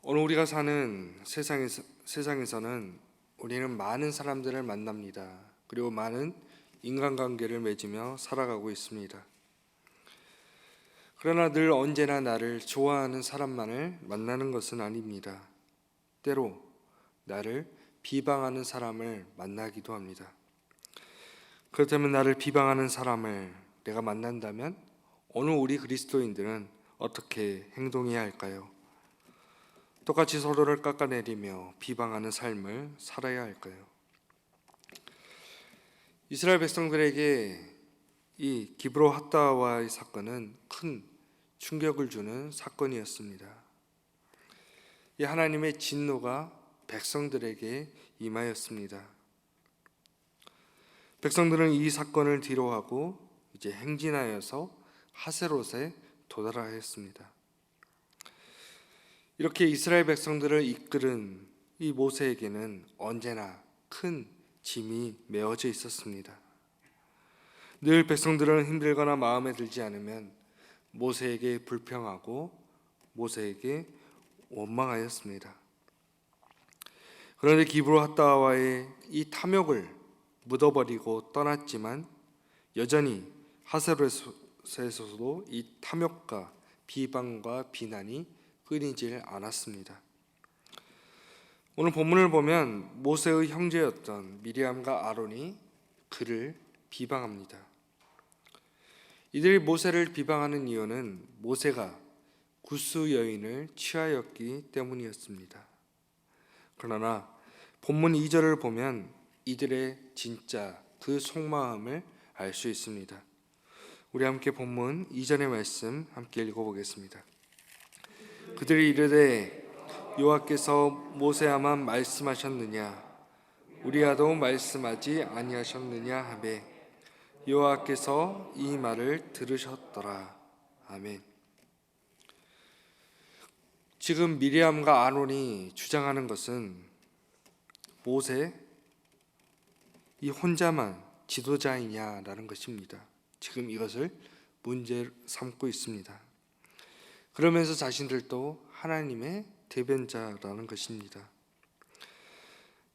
오늘 우리가 사는 세상에서는 우리는 많은 사람들을 만납니다. 그리고 많은 인간관계를 맺으며 살아가고 있습니다. 그러나 늘 언제나 나를 좋아하는 사람만을 만나는 것은 아닙니다. 때로 나를 비방하는 사람을 만나기도 합니다. 그렇다면 나를 비방하는 사람을 내가 만난다면 오늘 우리 그리스도인들은 어떻게 행동해야 할까요? 똑같이 서로를 깎아내리며 비방하는 삶을 살아야 할까요? 이스라엘 백성들에게 이 기브로 핫다와의 사건은 큰 충격을 주는 사건이었습니다. 이 하나님의 진노가 백성들에게 임하였습니다. 백성들은 이 사건을 뒤로하고 이제 행진하여서 하세롯에 도달하였습니다. 이렇게 이스라엘 백성들을 이끌은 이 모세에게는 언제나 큰 짐이 메어져 있었습니다. 늘 백성들은 힘들거나 마음에 들지 않으면 모세에게 불평하고 모세에게 원망하였습니다. 그런데 기브로 핫다와의 이 탐욕을 묻어버리고 떠났지만 여전히 하세롯에서도 이 탐욕과 비방과 비난이 끊이질 않았습니다. 오늘 본문을 보면 모세의 형제였던 미리암과 아론이 그를 비방합니다. 이들이 모세를 비방하는 이유는 모세가 구스 여인을 취하였기 때문이었습니다. 그러나 본문 2절을 보면 이들의 진짜 그 속마음을 알 수 있습니다. 우리 함께 본문 2절의 말씀 함께 읽어보겠습니다. 그들이 이르되 여호와께서 모세야만 말씀하셨느냐 우리야도 말씀하지 아니하셨느냐 하매 여호와께서 이 말을 들으셨더라. 아멘. 지금 미리암과 아론이 주장하는 것은 모세 이 혼자만 지도자이냐라는 것입니다. 지금 이것을 문제 삼고 있습니다. 그러면서 자신들도 하나님의 대변자라는 것입니다.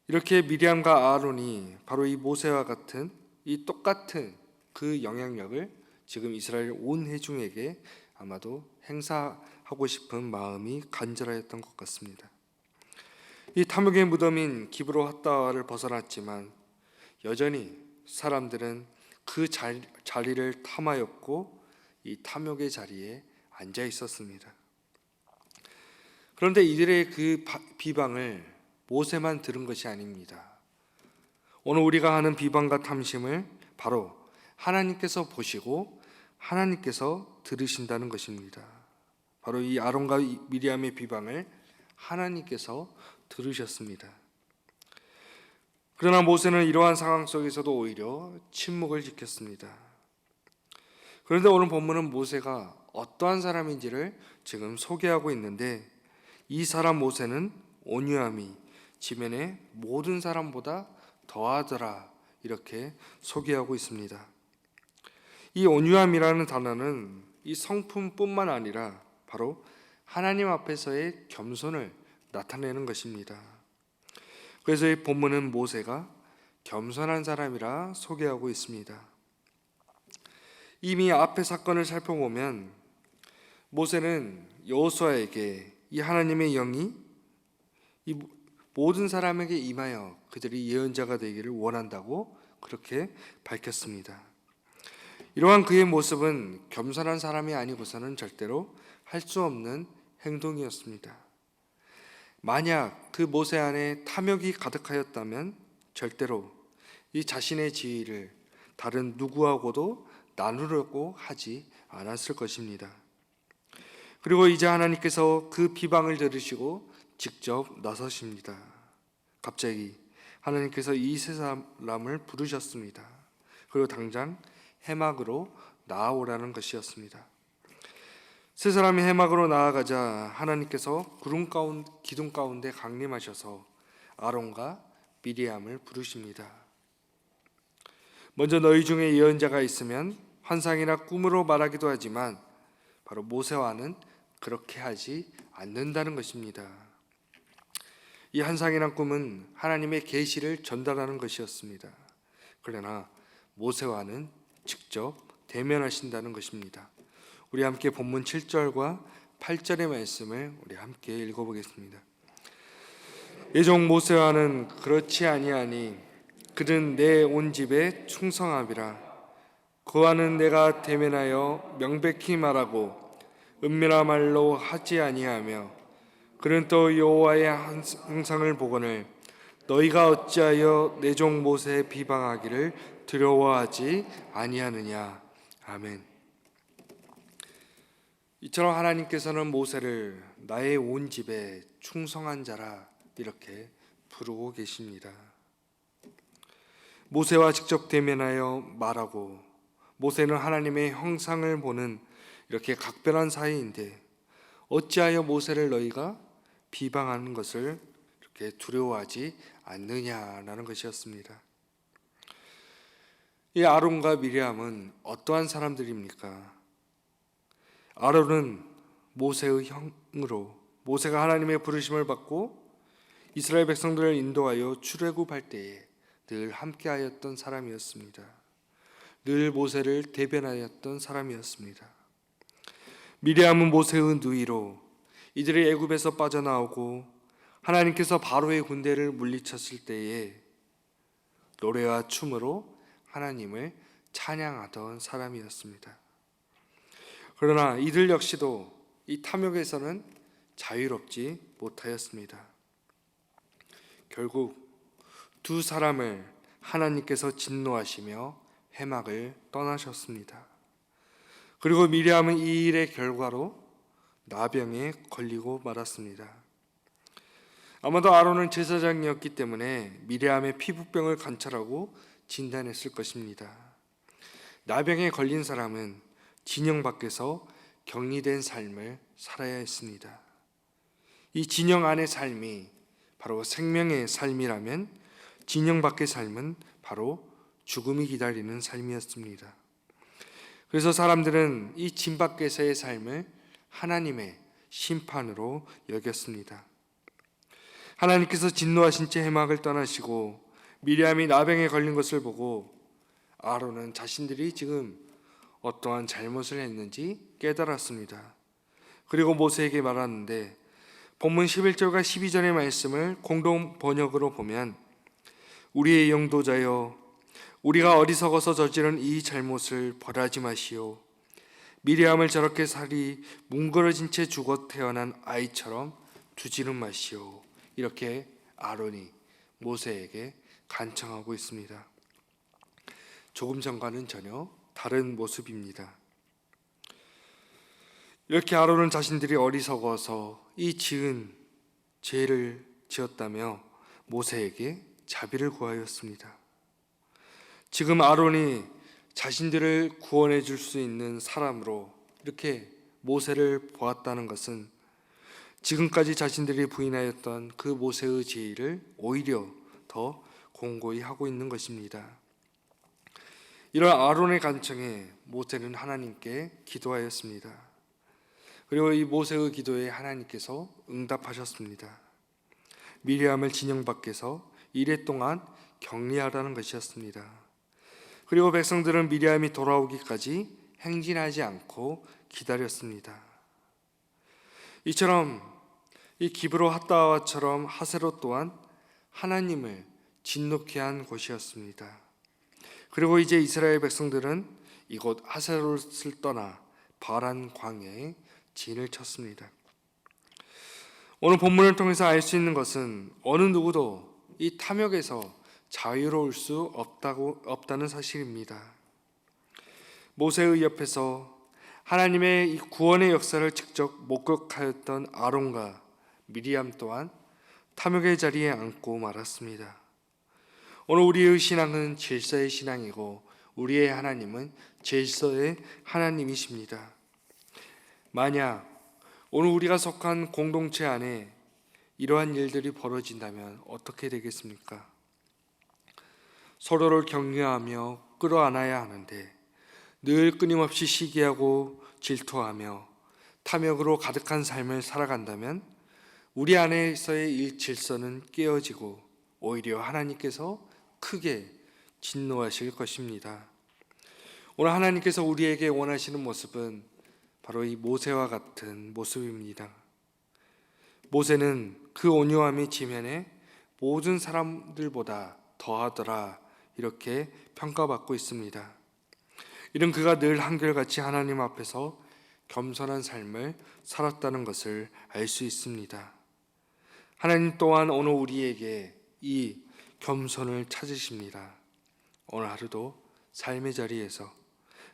이렇게 미리암과 아론이 바로 이 모세와 같은 이 똑같은 그 영향력을 지금 이스라엘 온 회중에게 아마도 행사하고 싶은 마음이 간절하였던 것 같습니다. 이 탐욕의 무덤인 기브로 핫다와를 벗어났지만 여전히 사람들은 그 자리를 탐하였고 이 탐욕의 자리에 앉아 있었습니다. 그런데 이들의 그 비방을 모세만 들은 것이 아닙니다. 오늘 우리가 하는 비방과 탐심을 바로 하나님께서 보시고 하나님께서 들으신다는 것입니다. 바로 이 아론과 미리암의 비방을 하나님께서 들으셨습니다. 그러나 모세는 이러한 상황 속에서도 오히려 침묵을 지켰습니다. 그런데 오늘 본문은 모세가 어떠한 사람인지를 지금 소개하고 있는데 이 사람 모세는 온유함이 지면의 모든 사람보다 더하더라 이렇게 소개하고 있습니다. 이 온유함이라는 단어는 이 성품뿐만 아니라 바로 하나님 앞에서의 겸손을 나타내는 것입니다. 그래서 이 본문은 모세가 겸손한 사람이라 소개하고 있습니다. 이미 앞의 사건을 살펴보면 모세는 여호수아에게 이 하나님의 영이 이 모든 사람에게 임하여 그들이 예언자가 되기를 원한다고 그렇게 밝혔습니다. 이러한 그의 모습은 겸손한 사람이 아니고서는 절대로 할 수 없는 행동이었습니다. 만약 그 모세 안에 탐욕이 가득하였다면 절대로 이 자신의 지위를 다른 누구하고도 나누려고 하지 않았을 것입니다. 그리고 이제 하나님께서 그 비방을 들으시고 직접 나서십니다. 갑자기 하나님께서 이 세 사람을 부르셨습니다. 그리고 당장 해막으로 나아오라는 것이었습니다. 세 사람이 해막으로 나아가자 하나님께서 기둥 가운데 강림하셔서 아론과 미리암을 부르십니다. 먼저 너희 중에 예언자가 있으면 환상이나 꿈으로 말하기도 하지만 바로 모세와는 그렇게 하지 않는다는 것입니다. 이 환상이란 꿈은 하나님의 계시를 전달하는 것이었습니다. 그러나 모세와는 직접 대면하신다는 것입니다. 우리 함께 본문 7절과 8절의 말씀을 우리 함께 읽어보겠습니다. 예종 모세와는 그렇지 아니하니 그는 내 온 집에 충성함이라. 그와는 내가 대면하여 명백히 말하고 은밀한 말로 하지 아니하며 그는 또 여호와의 형상을 보거늘 너희가 어찌하여 내 종 모세의 비방하기를 두려워하지 아니하느냐. 아멘. 이처럼 하나님께서는 모세를 나의 온 집에 충성한 자라 이렇게 부르고 계십니다. 모세와 직접 대면하여 말하고 모세는 하나님의 형상을 보는 이렇게 각별한 사이인데 어찌하여 모세를 너희가 비방하는 것을 이렇게 두려워하지 않느냐라는 것이었습니다. 이 아론과 미리암은 어떠한 사람들입니까? 아론은 모세의 형으로 모세가 하나님의 부르심을 받고 이스라엘 백성들을 인도하여 출애굽할 때에 늘 함께하였던 사람이었습니다. 늘 모세를 대변하였던 사람이었습니다. 미리암은 모세의 누이로 이들이 애굽에서 빠져나오고 하나님께서 바로의 군대를 물리쳤을 때에 노래와 춤으로 하나님을 찬양하던 사람이었습니다. 그러나 이들 역시도 이 탐욕에서는 자유롭지 못하였습니다. 결국 두 사람을 하나님께서 진노하시며 회막을 떠나셨습니다. 그리고 미리암은 이 일의 결과로 나병에 걸리고 말았습니다. 아마도 아론은 제사장이었기 때문에 미리암의 피부병을 관찰하고 진단했을 것입니다. 나병에 걸린 사람은 진영 밖에서 격리된 삶을 살아야 했습니다. 이 진영 안의 삶이 바로 생명의 삶이라면 진영 밖의 삶은 바로 죽음이 기다리는 삶이었습니다. 그래서 사람들은 이 진 밖에서의 삶을 하나님의 심판으로 여겼습니다. 하나님께서 진노하신 채 회막을 떠나시고 미리암이 나병에 걸린 것을 보고 아론은 자신들이 지금 어떠한 잘못을 했는지 깨달았습니다. 그리고 모세에게 말하는데 본문 11절과 12절의 말씀을 공동 번역으로 보면 우리의 영도자여 우리가 어리석어서 저지른 이 잘못을 벌하지 마시오. 미리암을 저렇게 살이 뭉그러진 채 죽어 태어난 아이처럼 두지는 마시오. 이렇게 아론이 모세에게 간청하고 있습니다. 조금 전과는 전혀 다른 모습입니다. 이렇게 아론은 자신들이 어리석어서 이 지은 죄를 지었다며 모세에게 자비를 구하였습니다. 지금 아론이 자신들을 구원해 줄 수 있는 사람으로 이렇게 모세를 보았다는 것은 지금까지 자신들이 부인하였던 그 모세의 제의를 오히려 더 공고히 하고 있는 것입니다. 이런 아론의 간청에 모세는 하나님께 기도하였습니다. 그리고 이 모세의 기도에 하나님께서 응답하셨습니다. 미리암을 진영 밖에서 이래 동안 격리하라는 것이었습니다. 그리고 백성들은 미리암이 돌아오기까지 행진하지 않고 기다렸습니다. 이처럼 이 기브로 핫다와처럼 하세로 또한 하나님을 진노케 한 곳이었습니다. 그리고 이제 이스라엘 백성들은 이곳 하세롯을 떠나 바란 광야에 진을 쳤습니다. 오늘 본문을 통해서 알 수 있는 것은 어느 누구도 이 탐욕에서 자유로울 수 없다는 사실입니다. 모세의 옆에서 하나님의 이 구원의 역사를 직접 목격하였던 아론과 미리암 또한 탐욕의 자리에 앉고 말았습니다. 오늘 우리의 신앙은 질서의 신앙이고 우리의 하나님은 질서의 하나님이십니다. 만약 오늘 우리가 속한 공동체 안에 이러한 일들이 벌어진다면 어떻게 되겠습니까? 서로를 격려하며 끌어안아야 하는데 늘 끊임없이 시기하고 질투하며 탐욕으로 가득한 삶을 살아간다면 우리 안에서의 질서는 깨어지고 오히려 하나님께서 크게 진노하실 것입니다. 오늘 하나님께서 우리에게 원하시는 모습은 바로 이 모세와 같은 모습입니다. 모세는 그 온유함이 지면에 모든 사람들보다 더하더라 이렇게 평가받고 있습니다. 이런 그가 늘 한결같이 하나님 앞에서 겸손한 삶을 살았다는 것을 알 수 있습니다. 하나님 또한 오늘 우리에게 이 겸손을 찾으십니다. 오늘 하루도 삶의 자리에서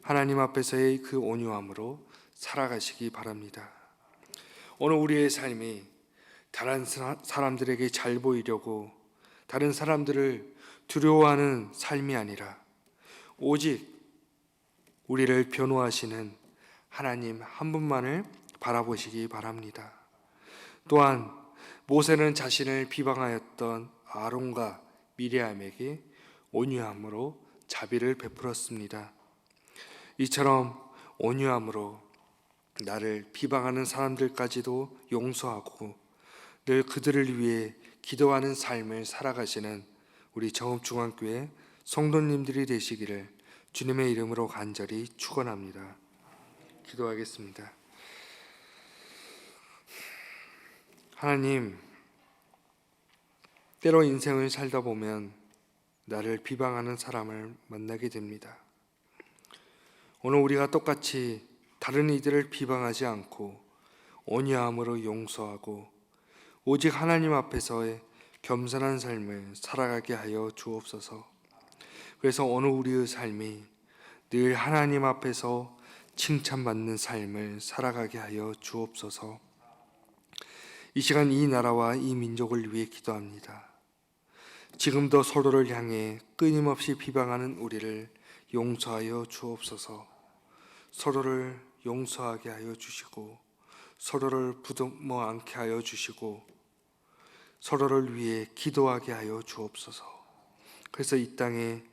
하나님 앞에서의 그 온유함으로 살아가시기 바랍니다. 오늘 우리의 삶이 다른 사람들에게 잘 보이려고 다른 사람들을 두려워하는 삶이 아니라 오직 우리를 변호하시는 하나님 한 분만을 바라보시기 바랍니다. 또한 모세는 자신을 비방하였던 아론과 미리암에게 온유함으로 자비를 베풀었습니다. 이처럼 온유함으로 나를 비방하는 사람들까지도 용서하고 늘 그들을 위해 기도하는 삶을 살아가시는 우리 정읍중앙교회 성도님들이 되시기를 주님의 이름으로 간절히 축원합니다. 기도하겠습니다. 하나님, 때로 인생을 살다 보면 나를 비방하는 사람을 만나게 됩니다. 오늘 우리가 똑같이 다른 이들을 비방하지 않고 온유함으로 용서하고 오직 하나님 앞에서의 겸손한 삶을 살아가게 하여 주옵소서. 그래서 오늘 우리의 삶이 늘 하나님 앞에서 칭찬받는 삶을 살아가게 하여 주옵소서. 이 시간 이 나라와 이 민족을 위해 기도합니다. 지금도 서로를 향해 끊임없이 비방하는 우리를 용서하여 주옵소서. 서로를 용서하게 하여 주시고 서로를 부둥어 안게 하여 주시고 서로를 위해 기도하게 하여 주옵소서. 그래서 이 땅에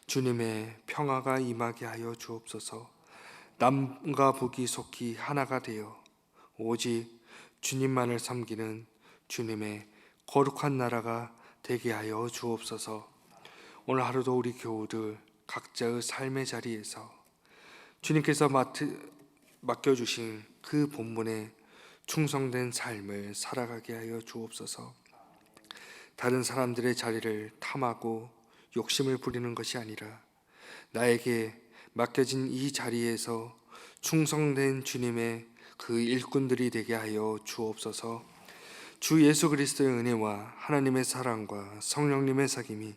주님의 평화가 임하게 하여 주옵소서. 남과 북이 속히 하나가 되어 오직 주님만을 섬기는 주님의 거룩한 나라가 되게 하여 주옵소서. 오늘 하루도 우리 교우들 각자의 삶의 자리에서 주님께서 맡겨주신 그 본분에 충성된 삶을 살아가게 하여 주옵소서. 다른 사람들의 자리를 탐하고 욕심을 부리는 것이 아니라 나에게 맡겨진 이 자리에서 충성된 주님의 그 일꾼들이 되게 하여 주옵소서. 주 예수 그리스도의 은혜와 하나님의 사랑과 성령님의 사귐이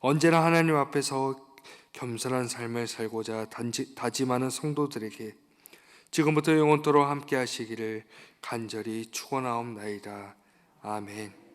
언제나 하나님 앞에서 겸손한 삶을 살고자 다짐하는 성도들에게 지금부터 영원토록 함께 하시기를 간절히 축원하옵나이다. 아멘.